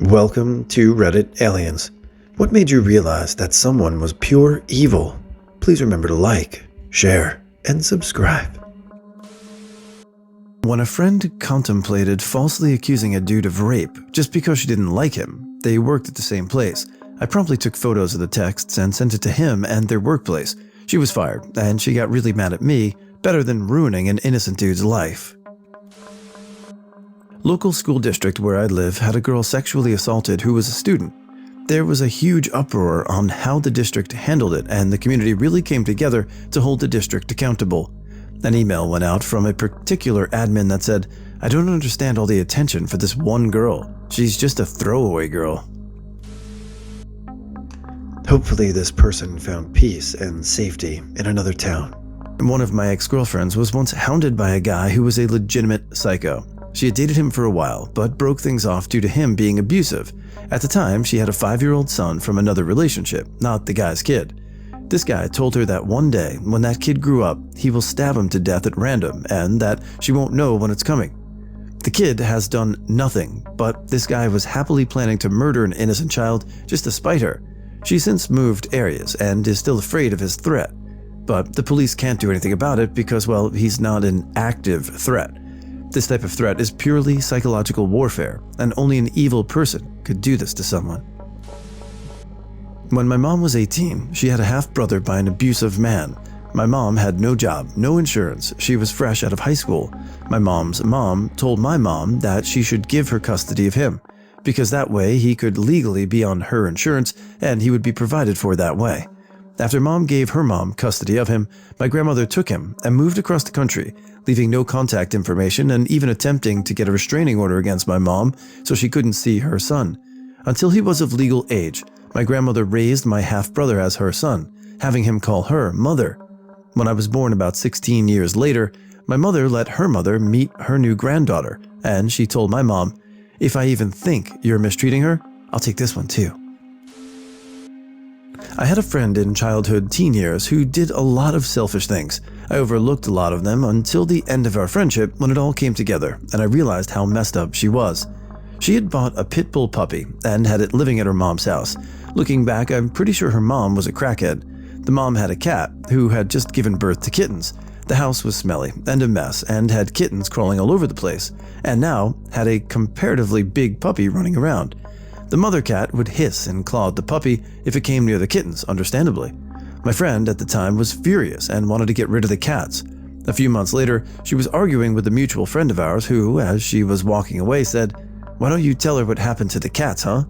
Welcome to Reddit Aliens. What made you realize that someone was pure evil? Please remember to like, share, and subscribe. When a friend contemplated falsely accusing a dude of rape just because she didn't like him, they worked at the same place. I promptly took photos of the texts and sent it to him and their workplace. She was fired, and she got really mad at me, better than ruining an innocent dude's life. Local school district where I live had a girl sexually assaulted who was a student. There was a huge uproar on how the district handled it, and the community really came together to hold the district accountable. An email went out from a particular admin that said, "I don't understand all the attention for this one girl. She's just a throwaway girl." Hopefully this person found peace and safety in another town. One of my ex-girlfriends was once hounded by a guy who was a legitimate psycho. She had dated him for a while, but broke things off due to him being abusive. At the time, she had a 5-year-old son from another relationship, not the guy's kid. This guy told her that one day, when that kid grew up, he will stab him to death at random, and that she won't know when it's coming. The kid has done nothing, but this guy was happily planning to murder an innocent child just to spite her. She's since moved areas and is still afraid of his threat. But the police can't do anything about it because, well, he's not an active threat. This type of threat is purely psychological warfare, and only an evil person could do this to someone. When my mom was 18, she had a half-brother by an abusive man. My mom had no job, no insurance. She was fresh out of high school. My mom's mom told my mom that she should give her custody of him, because that way he could legally be on her insurance and he would be provided for that way. After mom gave her mom custody of him, my grandmother took him and moved across the country, leaving no contact information and even attempting to get a restraining order against my mom so she couldn't see her son. Until he was of legal age, my grandmother raised my half-brother as her son, having him call her mother. When I was born about 16 years later, my mother let her mother meet her new granddaughter, and she told my mom, "If I even think you're mistreating her, I'll take this one too." I had a friend in childhood teen years who did a lot of selfish things. I overlooked a lot of them until the end of our friendship when it all came together and I realized how messed up she was. She had bought a pit bull puppy and had it living at her mom's house. Looking back, I'm pretty sure her mom was a crackhead. The mom had a cat who had just given birth to kittens. The house was smelly and a mess and had kittens crawling all over the place, and now had a comparatively big puppy running around. The mother cat would hiss and claw at the puppy if it came near the kittens, understandably. My friend at the time was furious and wanted to get rid of the cats. A few months later, she was arguing with a mutual friend of ours who, as she was walking away, said, "Why don't you tell her what happened to the cats, huh?"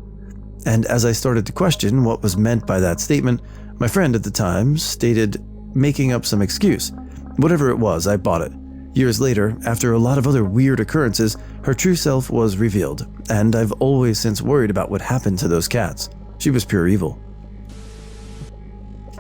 And as I started to question what was meant by that statement, my friend at the time stated, making up some excuse. Whatever it was, I bought it. Years later, after a lot of other weird occurrences, her true self was revealed, and I've always since worried about what happened to those cats. She was pure evil.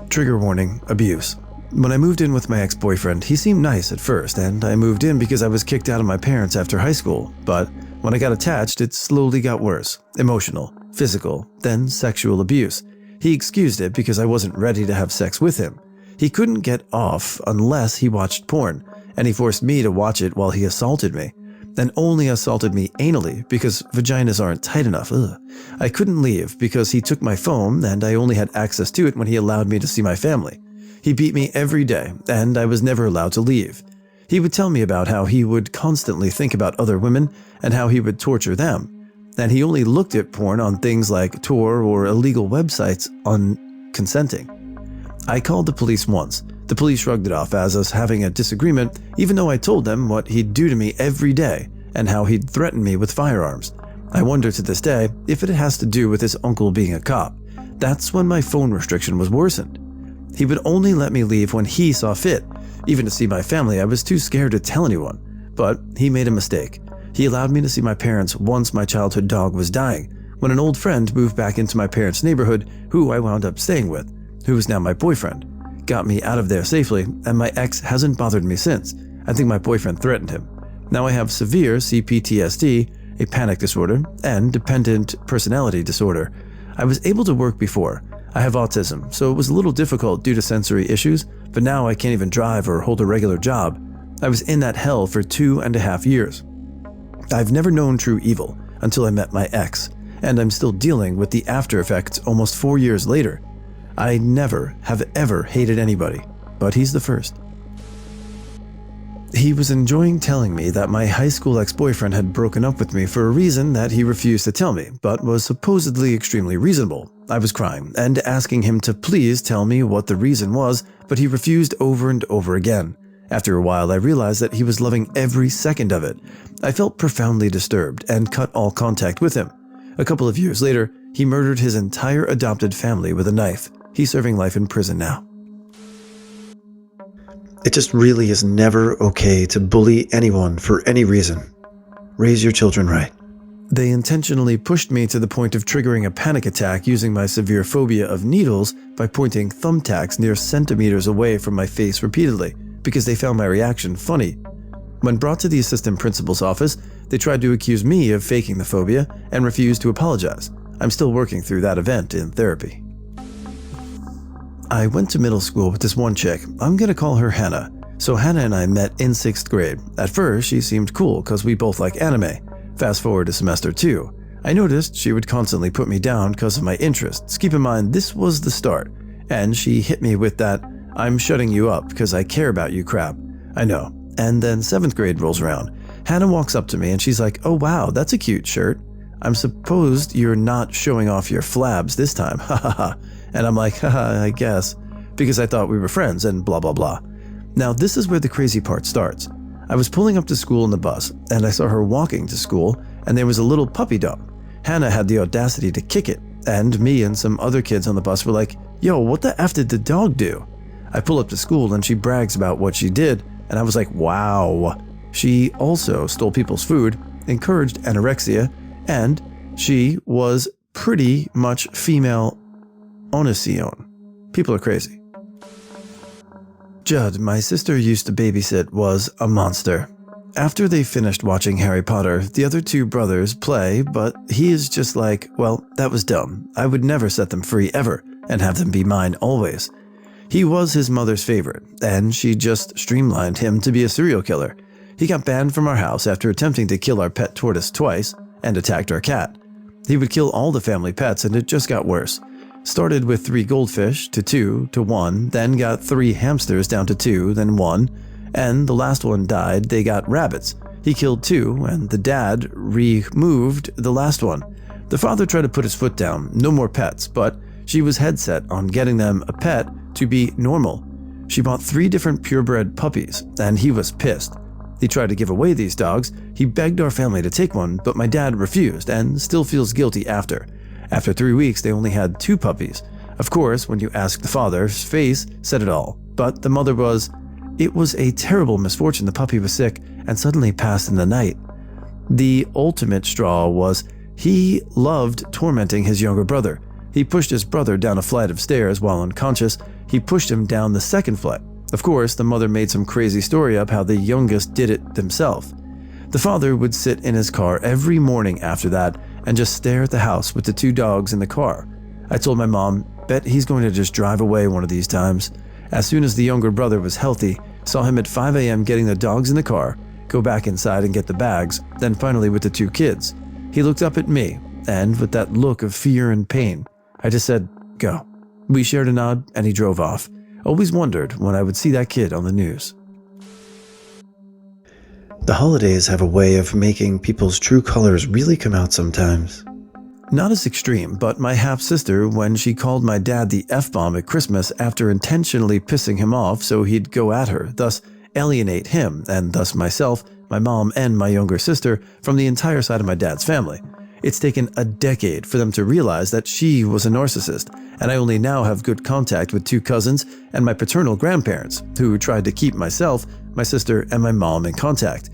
Trigger warning: abuse. When I moved in with my ex-boyfriend, he seemed nice at first, and I moved in because I was kicked out of my parents after high school. But when I got attached, it slowly got worse. Emotional, physical, then sexual abuse. He excused it because I wasn't ready to have sex with him. He couldn't get off unless he watched porn, and he forced me to watch it while he assaulted me. And only assaulted me anally because vaginas aren't tight enough. Ugh. I couldn't leave because he took my phone and I only had access to it when he allowed me to see my family. He beat me every day and I was never allowed to leave. He would tell me about how he would constantly think about other women and how he would torture them. And he only looked at porn on things like Tor or illegal websites unconsenting. I called the police once. The police shrugged it off as us having a disagreement, even though I told them what he'd do to me every day and how he'd threaten me with firearms. I wonder to this day if it has to do with his uncle being a cop. That's when my phone restriction was worsened. He would only let me leave when he saw fit. Even to see my family, I was too scared to tell anyone. But he made a mistake. He allowed me to see my parents once my childhood dog was dying, when an old friend moved back into my parents' neighborhood who I wound up staying with, who is now my boyfriend. Got me out of there safely, and my ex hasn't bothered me since. I think my boyfriend threatened him. Now I have severe CPTSD, a panic disorder, and dependent personality disorder. I was able to work before. I have autism, so it was a little difficult due to sensory issues, but now I can't even drive or hold a regular job. I was in that hell for 2.5 years. I've never known true evil until I met my ex, and I'm still dealing with the after effects almost 4 years later. I never have ever hated anybody, but he's the first. He was enjoying telling me that my high school ex-boyfriend had broken up with me for a reason that he refused to tell me, but was supposedly extremely reasonable. I was crying and asking him to please tell me what the reason was, but he refused over and over again. After a while, I realized that he was loving every second of it. I felt profoundly disturbed and cut all contact with him. A couple of years later, he murdered his entire adopted family with a knife. He's serving life in prison now. It just really is never okay to bully anyone for any reason. Raise your children right. They intentionally pushed me to the point of triggering a panic attack using my severe phobia of needles by pointing thumbtacks near centimeters away from my face repeatedly because they found my reaction funny. When brought to the assistant principal's office, they tried to accuse me of faking the phobia and refused to apologize. I'm still working through that event in therapy. I went to middle school with this one chick. I'm gonna call her Hannah. So Hannah and I met in 6th grade. At first, she seemed cool because we both like anime. Fast forward to semester 2. I noticed she would constantly put me down because of my interests. Keep in mind, this was the start. And she hit me with that, "I'm shutting you up because I care about you" crap. I know. And then 7th grade rolls around. Hannah walks up to me and she's like, "Oh wow, that's a cute shirt. I'm supposed you're not showing off your flabs this time, ha ha ha." And I'm like, haha, I guess, because I thought we were friends and blah blah blah. Now this is where the crazy part starts. I was pulling up to school in the bus and I saw her walking to school and there was a little puppy dog. Hannah had the audacity to kick it, and me and some other kids on the bus were like, "Yo, what the F did the dog do?" I pull up to school and she brags about what she did, and I was like, wow. She also stole people's food, encouraged anorexia, and she was pretty much female Onision. People are crazy. Judd, my sister used to babysit, was a monster. After they finished watching Harry Potter, the other 2 brothers play, but he is just like, well, that was dumb. I would never set them free ever and have them be mine always. He was his mother's favorite, and she just streamlined him to be a serial killer. He got banned from our house after attempting to kill our pet tortoise twice and attacked our cat. He would kill all the family pets, and it just got worse. Started with 3 goldfish to 2 to 1, then got 3 hamsters down to 2, then 1, and the last one died. They got rabbits. He killed 2, and the dad removed the last one. The father tried to put his foot down, no more pets, but she was head set on getting them a pet to be normal. She bought 3 different purebred puppies, and he was pissed. He tried to give away these dogs. He begged our family to take one, but my dad refused and still feels guilty after. After 3 weeks, they only had 2 puppies. Of course, when you ask the father, his face said it all. But the mother it was a terrible misfortune. The puppy was sick and suddenly passed in the night. The ultimate straw was he loved tormenting his younger brother. He pushed his brother down a flight of stairs while unconscious. He pushed him down the 2nd flight. Of course, the mother made some crazy story up how the youngest did it themselves. The father would sit in his car every morning after that and just stare at the house with the 2 dogs in the car. I told my mom, bet he's going to just drive away one of these times. As soon as the younger brother was healthy, saw him at 5 a.m. getting the dogs in the car, go back inside and get the bags, then finally with the 2 kids. He looked up at me, and with that look of fear and pain, I just said, go. We shared a nod, and he drove off. Always wondered when I would see that kid on the news. The holidays have a way of making people's true colors really come out sometimes. Not as extreme, but my half-sister, when she called my dad the F-bomb at Christmas after intentionally pissing him off so he'd go at her, thus alienate him, and thus myself, my mom, and my younger sister from the entire side of my dad's family. It's taken a decade for them to realize that she was a narcissist, and I only now have good contact with 2 cousins and my paternal grandparents, who tried to keep myself, my sister, and my mom in contact.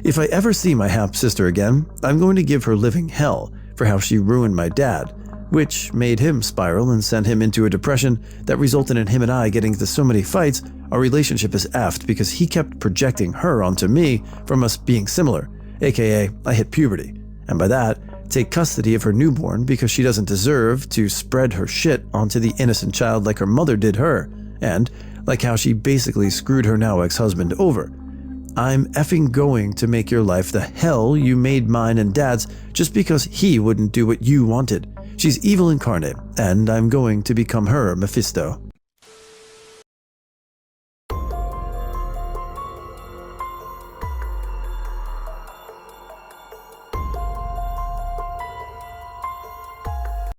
If I ever see my half-sister again, I'm going to give her living hell for how she ruined my dad, which made him spiral and sent him into a depression that resulted in him and I getting into so many fights. Our relationship is effed because he kept projecting her onto me from us being similar, aka I hit puberty, and by that, take custody of her newborn because she doesn't deserve to spread her shit onto the innocent child like her mother did her, and like how she basically screwed her now ex-husband over. I'm effing going to make your life the hell you made mine and Dad's just because he wouldn't do what you wanted. She's evil incarnate, and I'm going to become her Mephisto.